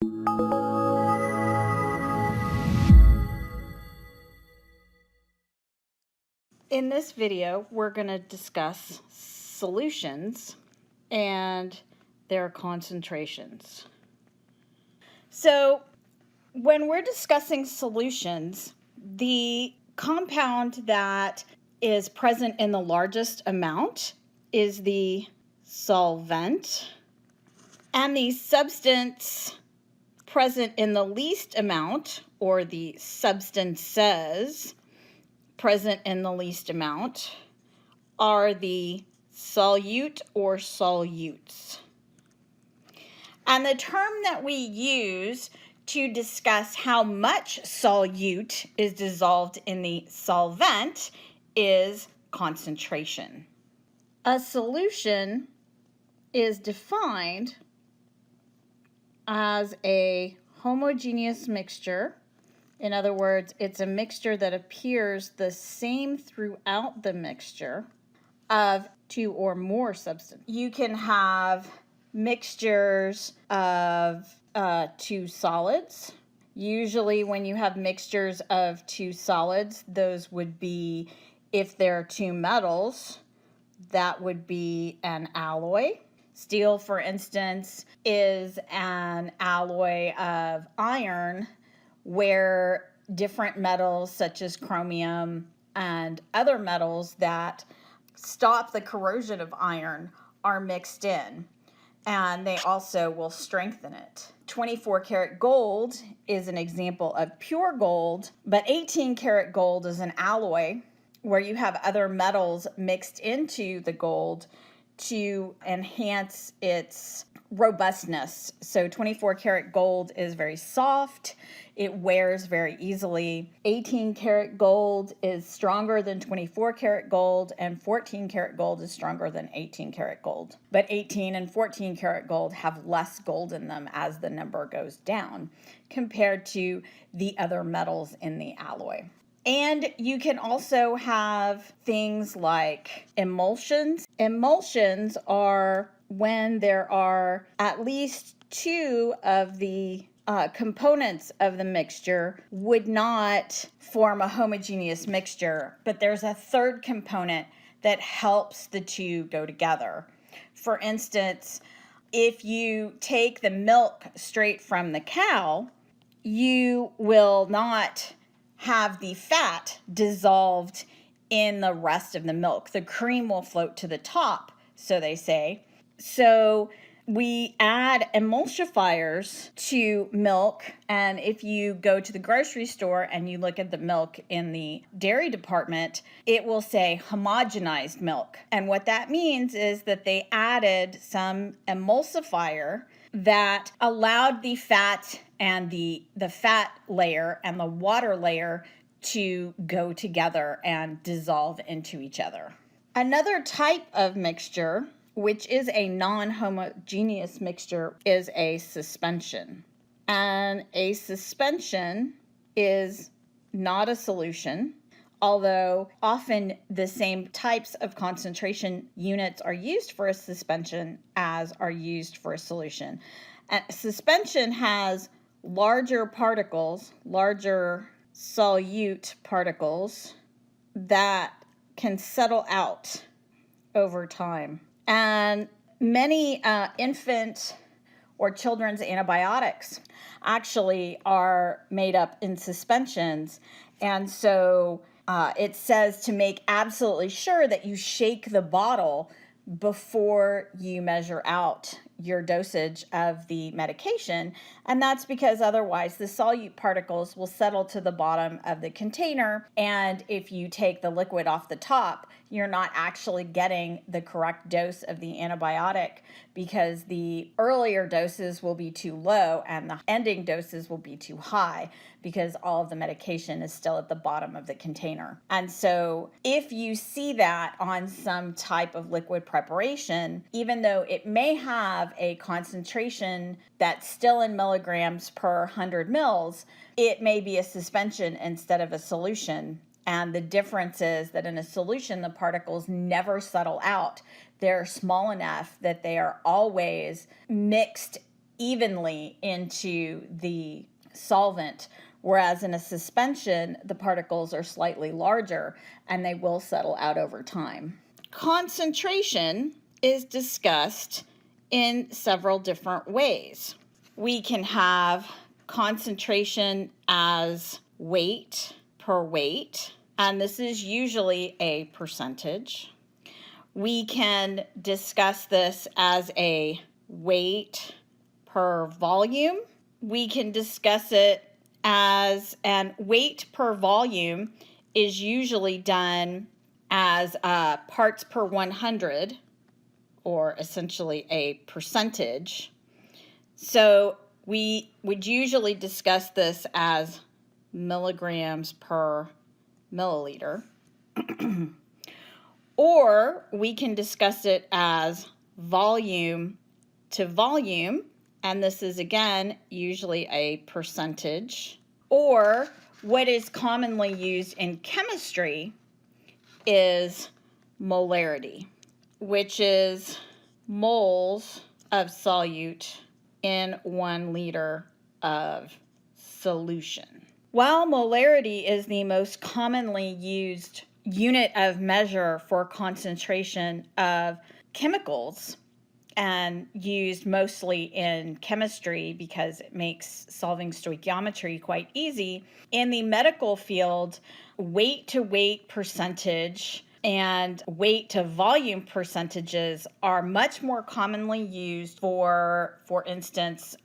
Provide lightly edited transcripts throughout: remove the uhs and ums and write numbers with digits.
In this video, we're going to discuss solutions and their concentrations. So when we're discussing solutions, the compound that is present in the largest amount is the solvent, and the substance present in the least amount, or the substances present in the least amount, are the solute or solutes. And the term that we use to discuss how much solute is dissolved in the solvent is concentration. A solution is defined as a homogeneous mixture. In other words, it's a mixture that appears the same throughout the mixture of two or more substances. You can have mixtures of two solids. Usually when you have mixtures of two solids, those would be, if there are two metals, that would be an alloy. Steel, for instance, is an alloy of iron, where different metals such as chromium and other metals that stop the corrosion of iron are mixed in, and they also will strengthen it. 24-karat gold is an example of pure gold, but 18-karat gold is an alloy where you have other metals mixed into the gold to enhance its robustness. So 24-karat gold is very soft. It wears very easily. 18-karat gold is stronger than 24-karat gold, and 14-karat gold is stronger than 18-karat gold. But 18 and 14-karat gold have less gold in them as the number goes down compared to the other metals in the alloy. And you can also have things like emulsions. Emulsions are when there are at least two of the components of the mixture would not form a homogeneous mixture, but there's a third component that helps the two go together. For instance, if you take the milk straight from the cow, you will not have the fat dissolved in the rest of the milk. The cream will float to the top, so they say. So we add emulsifiers to milk, and if you go to the grocery store and you look at the milk in the dairy department, it will say homogenized milk. And what that means is that they added some emulsifier that allowed the fat and the fat layer and the water layer to go together and dissolve into each other. Another type of mixture, which is a non-homogeneous mixture, is a suspension. And a suspension is not a solution, although often the same types of concentration units are used for a suspension as are used for a solution. A suspension has larger particles, larger solute particles that can settle out over time. And many infant or children's antibiotics actually are made up in suspensions. And so it says to make absolutely sure that you shake the bottle before you measure out your dosage of the medication, and that's because otherwise the solute particles will settle to the bottom of the container, and if you take the liquid off the top, you're not actually getting the correct dose of the antibiotic because the earlier doses will be too low and the ending doses will be too high because all of the medication is still at the bottom of the container. And so if you see that on some type of liquid preparation, even though it may have a concentration that's still in milligrams per 100 mils, it may be a suspension instead of a solution. And the difference is that in a solution, the particles never settle out. They're small enough that they are always mixed evenly into the solvent, whereas in a suspension, the particles are slightly larger and they will settle out over time. Concentration is discussed in several different ways. We can have concentration as weight per weight, and this is usually a percentage. We can discuss this as a weight per volume. We can discuss it as an weight per volume is usually done as parts per 100, or essentially a percentage. So we would usually discuss this as milligrams per milliliter. Or we can discuss it as volume to volume, and this is again usually a percentage. Or what is commonly used in chemistry is molarity, which is moles of solute in 1 liter of solution. While molarity is the most commonly used unit of measure for concentration of chemicals and used mostly in chemistry because it makes solving stoichiometry quite easy, in the medical field, weight to weight percentage and weight to volume percentages are much more commonly used for instance,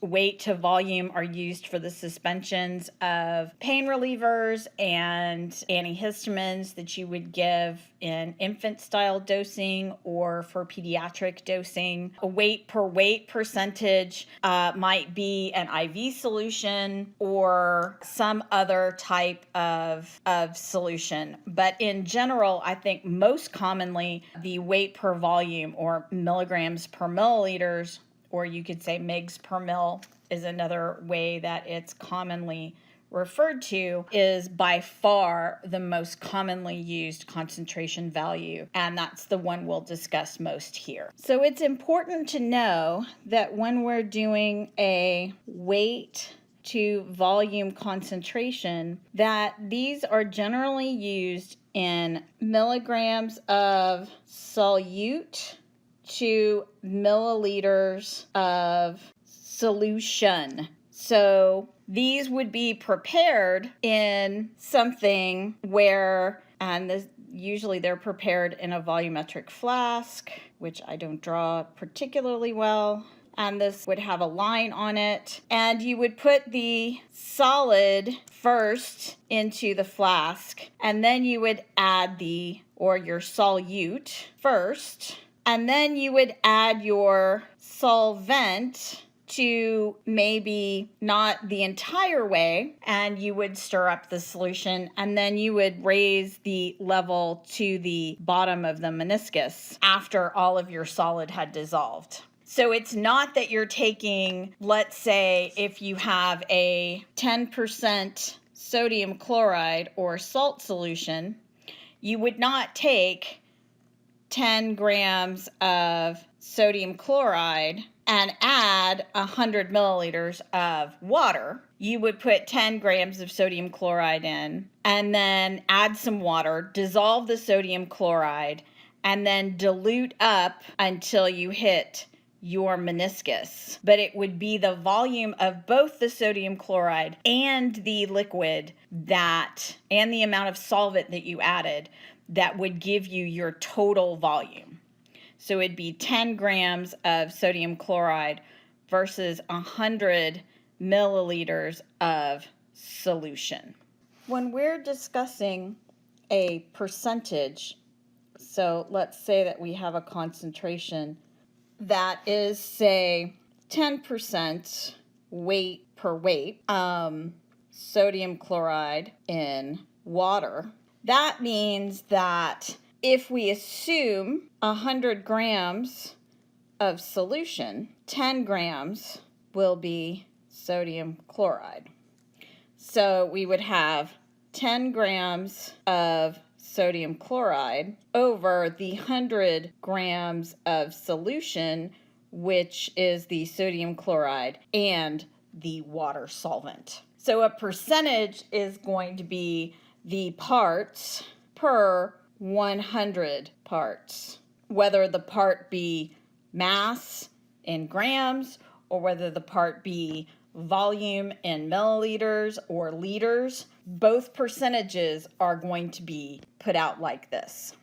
weight to volume are used for the suspensions of pain relievers and antihistamines that you would give in infant style dosing or for pediatric dosing. A weight per weight percentage might be an IV solution or some other type of solution. But in general, I think most commonly the weight per volume or milligrams per milliliters, or you could say mgs per mil is another way that it's commonly referred to, is by far the most commonly used concentration value, and that's the one we'll discuss most here. So it's important to know that when we're doing a weight to volume concentration, that these are generally used in milligrams of solute to milliliters of solution. So these would be prepared in something where, and usually they're prepared in a volumetric flask, which I don't draw particularly well. And this would have a line on it. And you would put the solid first into the flask, and then you would add your solute first, and then you would add your solvent to maybe not the entire way, and you would stir up the solution, and then you would raise the level to the bottom of the meniscus after all of your solid had dissolved. So it's not that you're taking, let's say, if you have a 10% sodium chloride or salt solution, you would not take 10 grams of sodium chloride and add 100 milliliters of water. You would put 10 grams of sodium chloride in and then add some water, dissolve the sodium chloride, and then dilute up until you hit your meniscus. But it would be the volume of both the sodium chloride and the liquid and the amount of solvent that you added that would give you your total volume. So it'd be 10 grams of sodium chloride versus 100 milliliters of solution. When we're discussing a percentage, so let's say that we have a concentration that is, say, 10% weight per weight, sodium chloride in water. That means that if we assume 100 grams of solution, 10 grams will be sodium chloride. So we would have 10 grams of sodium chloride over the 100 grams of solution which is the sodium chloride, and the water solvent. So a percentage is going to be the parts per 100 parts, whether the part be mass in grams or whether the part be volume in milliliters or liters. Both percentages are going to be put out like this.